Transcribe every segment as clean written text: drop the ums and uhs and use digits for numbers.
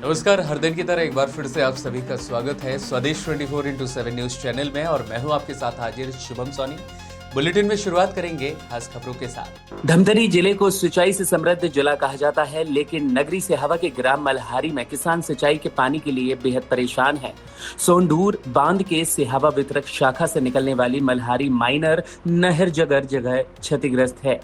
नमस्कार, हर दिन की तरह एक बार फिर से आप सभी का स्वागत है स्वदेश 24x7 न्यूज चैनल में और मैं हूं आपके साथ हाजिर शुभम सोनी। बुलेटिन में शुरुआत करेंगे खास खबरों के साथ। धमतरी जिले को सिंचाई से समृद्ध जिला कहा जाता है, लेकिन नगरी से हवा के ग्राम मल्हारी में किसान सिंचाई के पानी के लिए बेहद परेशान है। सोंडूर बांध के सिहावा वितरक शाखा से निकलने वाली मल्हारी माइनर नहर जगह जगह क्षतिग्रस्त है।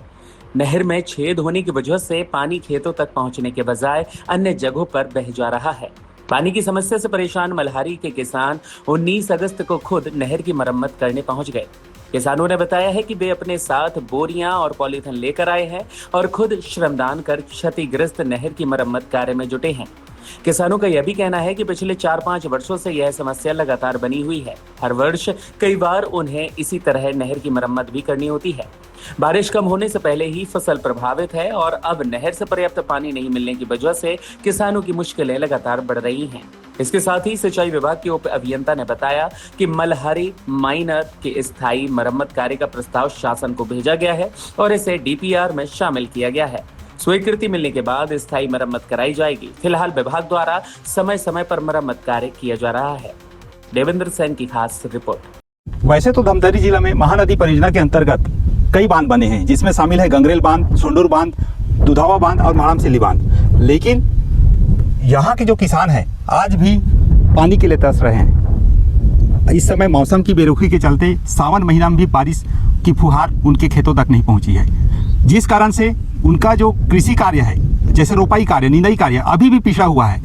नहर में छेद होने की वजह से पानी खेतों तक पहुंचने के बजाय अन्य जगहों पर बह जा रहा है। पानी की समस्या से परेशान मल्हारी के किसान 19 अगस्त को खुद नहर की मरम्मत करने पहुंच गए। किसानों ने बताया है कि वे अपने साथ बोरियां और पॉलीथिन लेकर आए हैं और खुद श्रमदान कर क्षतिग्रस्त नहर की मरम्मत कार्य में जुटे हैं। किसानों का यह भी कहना है कि पिछले 4-5 वर्षों से यह समस्या लगातार बनी हुई है। हर वर्ष कई बार उन्हें इसी तरह नहर की मरम्मत भी करनी होती है। बारिश कम होने से पहले ही फसल प्रभावित है और अब नहर से पर्याप्त पानी नहीं मिलने की वजह से किसानों की मुश्किलें लगातार बढ़ रही हैं। इसके साथ ही सिंचाई विभाग के उप अभियंता ने बताया कि मल्हारी माइनर के स्थायी मरम्मत कार्य का प्रस्ताव शासन को भेजा गया है और इसे डीपीआर में शामिल किया गया है। स्वीकृति मिलने के बाद स्थायी मरम्मत कराई जाएगी। फिलहाल विभाग द्वारा समय समय पर मरम्मत कार्य किया जा रहा है। देवेंद्र सेन की खास रिपोर्ट। वैसे तो धमतरी जिला में महानदी परियोजना के अंतर्गत कई बांध बने हैं, जिसमें शामिल है गंगरेल बांध, सोंडूर बांध, दुधावा बांध और माड़मसिल्ली बांध। लेकिन यहाँ के जो किसान हैं आज भी पानी के लिए तरस रहे हैं। इस समय मौसम की बेरुखी के चलते सावन महीना में भी बारिश की फुहार उनके खेतों तक नहीं पहुंची है, जिस कारण से उनका जो कृषि कार्य है, जैसे रोपाई कार्य, निंदाई कार्य, अभी भी पिछड़ा हुआ है।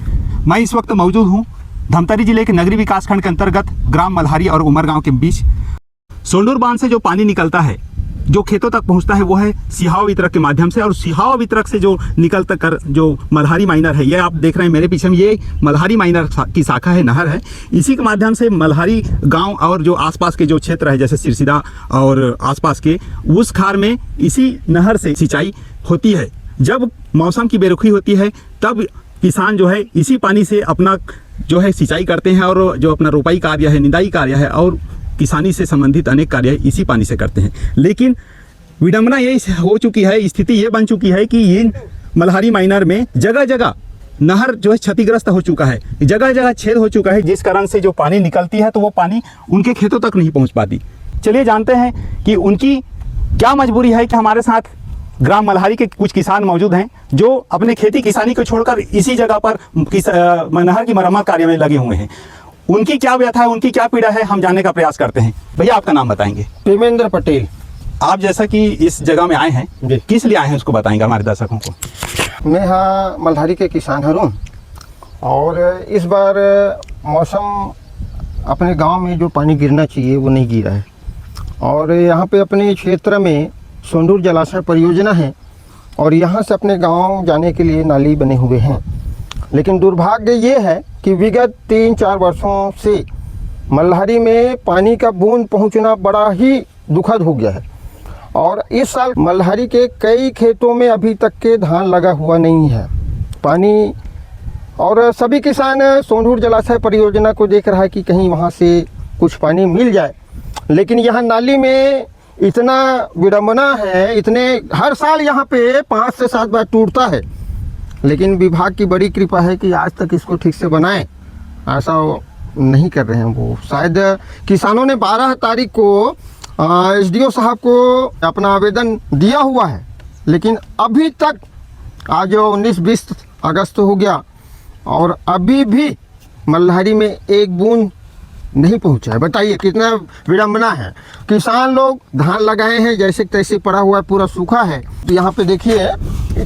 मैं इस वक्त मौजूद हूँ धमतरी जिले के नगरी विकास खंड के अंतर्गत ग्राम मल्हारी और उमरगांव के बीच। सोंडूर बांध से जो पानी निकलता है, जो खेतों तक पहुंचता है, वो है सिहावा वितरक के माध्यम से, और सिहावा वितरक से जो निकलता कर जो मल्हारी माइनर है, ये आप देख रहे हैं मेरे पीछे में, ये मल्हारी माइनर की शाखा है, नहर है। इसी के माध्यम से मल्हारी गांव और जो आसपास के जो क्षेत्र है, जैसे सिरसिदा और आसपास के, उस खार में इसी नहर से सिंचाई होती है। जब मौसम की बेरुखी होती है तब किसान जो है इसी पानी से अपना जो है सिंचाई करते हैं और जो अपना रोपाई कार्य है, निंदाई कार्य है और किसानी से संबंधित अनेक कार्य इसी पानी से करते हैं। लेकिन विडंबना ये हो चुकी है, स्थिति ये बन चुकी है कि इन मल्हारी माइनर में जगह जगह नहर जो है क्षतिग्रस्त हो चुका है, जगह जगह छेद हो चुका है, जिस कारण से जो पानी निकलती है तो वो पानी उनके खेतों तक नहीं पहुंच पाती। चलिए जानते हैं कि उनकी क्या मजबूरी है। कि हमारे साथ ग्राम मल्हारी के कुछ किसान मौजूद हैं जो अपने खेती किसानी को छोड़कर इसी जगह पर नहर की मरम्मत कार्य में लगे हुए हैं। उनकी क्या व्यथा है, उनकी क्या पीड़ा है, हम जानने का प्रयास करते हैं। भैया आपका नाम बताएंगे? प्रेमेंद्र पटेल। आप जैसा कि इस जगह में आए हैं, किस लिए आए हैं उसको बताएंगे हमारे दर्शकों को। मैं हाँ मल्हारी के किसान हूँ और इस बार मौसम अपने गांव में जो पानी गिरना चाहिए वो नहीं गिरा है और यहाँ पे अपने क्षेत्र में सोंडूर जलाशय परियोजना है और यहाँ से अपने गांव जाने के लिए नाली बने हुए हैं। लेकिन दुर्भाग्य ये है कि विगत 3-4 वर्षों से मल्हारी में पानी का बूंद पहुंचना बड़ा ही दुखद हो गया है और इस साल मल्हारी के कई खेतों में अभी तक के धान लगा हुआ नहीं है पानी। और सभी किसान सोंडूर जलाशय परियोजना को देख रहा है कि कहीं वहाँ से कुछ पानी मिल जाए, लेकिन यहाँ नाली में इतना विडंबना है, इतने हर साल यहाँ पे 5 से 7 बार टूटता है, लेकिन विभाग की बड़ी कृपा है कि आज तक इसको ठीक से बनाएं, ऐसा नहीं कर रहे हैं वो। शायद किसानों ने 12 तारीख को एसडीओ साहब को अपना आवेदन दिया हुआ है, लेकिन अभी तक आज 19-20 अगस्त हो गया और अभी भी मल्हारी में एक बूंद नहीं पहुंचा है। बताइए कितना विडंबना है। किसान लोग धान लगाए हैं, जैसे तैसे पड़ा हुआ है, पूरा सूखा है। यहाँ पे देखिए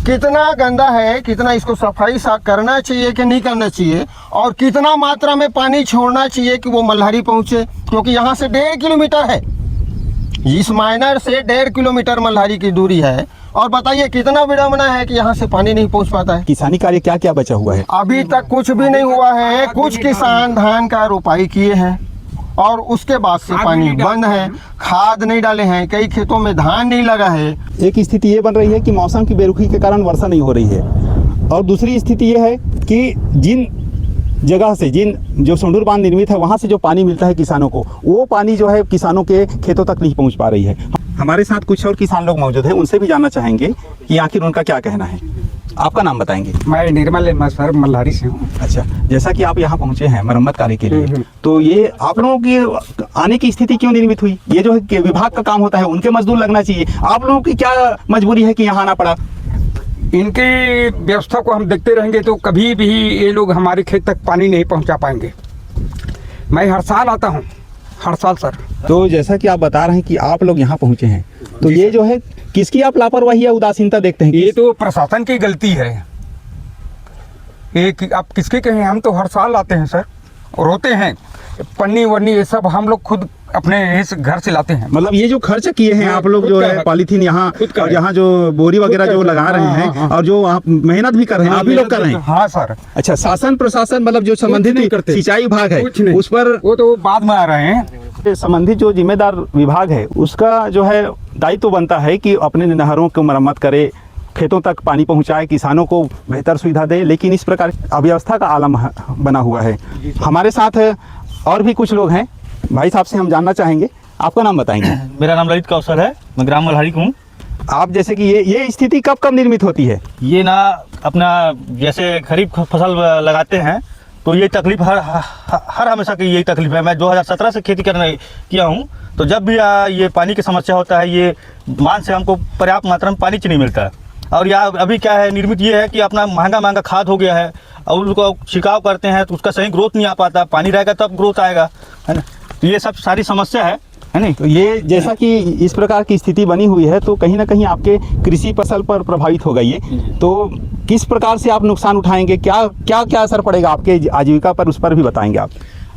कितना गंदा है, कितना इसको सफाई करना चाहिए कि नहीं करना चाहिए और कितना मात्रा में पानी छोड़ना चाहिए कि वो मल्हारी पहुंचे, क्योंकि यहाँ से 1.5 किलोमीटर है, इस माइनर से 1.5 किलोमीटर मल्हारी की दूरी है। और बताइए कितना विडंबना है कि यहाँ से पानी नहीं पहुँच पाता है। किसानी कार्य क्या क्या बचा हुआ है? अभी तक कुछ भी नहीं हुआ है। कुछ किसान धान का रोपाई किए हैं और उसके बाद से पानी बंद है, खाद नहीं डाले हैं, कई खेतों में धान नहीं लगा है। एक स्थिति ये बन रही है कि मौसम की बेरुखी के कारण वर्षा नहीं हो रही है और दूसरी स्थिति ये है कि जिन जगह से जो सोंडूर बांध निर्मित है वहाँ से जो पानी मिलता है किसानों को, वो पानी जो है किसानों के खेतों तक नहीं पहुँच पा रही है। हमारे साथ कुछ और किसान लोग मौजूद हैं, उनसे भी जानना चाहेंगे कि आखिर उनका क्या कहना है। आपका नाम बताएंगे? मैं निर्मल सर मल्हारी से हूँ। अच्छा, जैसा कि आप यहाँ पहुँचे हैं मरम्मत कार्य के लिए, तो ये आप लोगों की आने की स्थिति क्यों निर्मित हुई? ये जो है कि विभाग का काम होता है, उनके मजदूर लगना चाहिए, आप लोगों की क्या मजबूरी है कि यहाँ आना पड़ा? इनकी व्यवस्था को हम देखते रहेंगे तो कभी भी ये लोग हमारे खेत तक पानी नहीं पहुँचा पाएंगे। मैं हर साल आता हूँ, हर साल सर। तो जैसा कि आप बता रहे हैं कि आप लोग यहाँ पहुँचे हैं, तो ये जो है किसकी आप लापरवाही या उदासीनता देखते हैं? ये तो प्रशासन की गलती है। एक आप किसके कहें, हम तो हर साल आते हैं सर और होते हैं। पन्नी वन्नी ये सब हम लोग खुद अपने इस घर से लाते हैं। मतलब ये जो खर्च किए हैं आप लोग, जो है पॉलीथीन यहाँ और यहाँ जो बोरी वगैरह जो लगा रहे हैं और जो आप मेहनत भी कर रहे हैं, आप ही लोग कर रहे हैं? हाँ सर। अच्छा, शासन प्रशासन मतलब जो संबंधित सिंचाई विभाग है उस पर, वो तो बाद में आ रहे हैं। संबंधित जो जिम्मेदार विभाग है उसका जो है दायित्व तो बनता है कि अपने नहरों को मरम्मत करे, खेतों तक पानी पहुंचाए, किसानों को बेहतर सुविधा दे, लेकिन इस प्रकार अव्यवस्था का आलम बना हुआ है। हमारे साथ और भी कुछ लोग हैं, भाई साहब से हम जानना चाहेंगे, आपका नाम बताएंगे? मेरा नाम ललित कौशल है, मैं ग्राम मल्हारी हूँ। आप जैसे कि ये स्थिति कब कब निर्मित होती है? ये ना अपना जैसे खरीफ फसल लगाते हैं तो ये तकलीफ हर हमेशा की यही तकलीफ है। मैं 2017 से खेती करने किया हूँ, तो जब भी ये पानी की समस्या होता है, ये बांध से हमको पर्याप्त मात्रा में पानी नहीं मिलता है। और यहाँ अभी क्या है, निर्मित ये है कि अपना महंगा खाद हो गया है और उसको छिड़काव करते हैं तो उसका सही ग्रोथ नहीं आ पाता। पानी रहेगा तब ग्रोथ आएगा, है ना। तो ये सब सारी समस्या है नहीं। तो ये जैसा कि इस प्रकार की स्थिति बनी हुई है तो कहीं ना कहीं आपके कृषि फसल पर प्रभावित होगा ये, तो किस प्रकार से आप नुकसान उठाएंगे? क्या क्या क्या असर पड़ेगा आपके आजीविका पर, उस पर भी बताएंगे आप?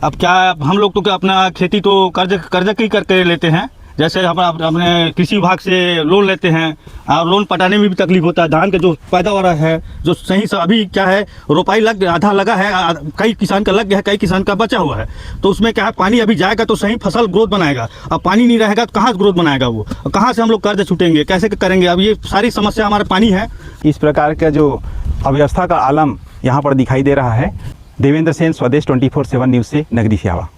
अब क्या हम लोग तो क्या अपना खेती तो कर्ज की करके लेते हैं। जैसे हम अपने कृषि विभाग से लोन लेते हैं और लोन पटाने में भी तकलीफ होता है। धान का जो पैदावार है जो सही से अभी क्या है, रोपाई आधा लगा है, कई किसान का लग गया है, कई किसान का बचा हुआ है। तो उसमें क्या है, पानी अभी जाएगा तो सही फसल ग्रोथ बनाएगा। अब पानी नहीं रहेगा तो कहाँ ग्रोथ बनाएगा वो, कहाँ से हम लोग कर्ज छूटेंगे, कैसे करेंगे? अब ये सारी समस्या हमारे पानी है। इस प्रकार का जो अव्यवस्था का आलम यहाँ पर दिखाई दे रहा है। देवेंद्र सेन, स्वदेश 24/7 न्यूज़ से नगरी सिहावा।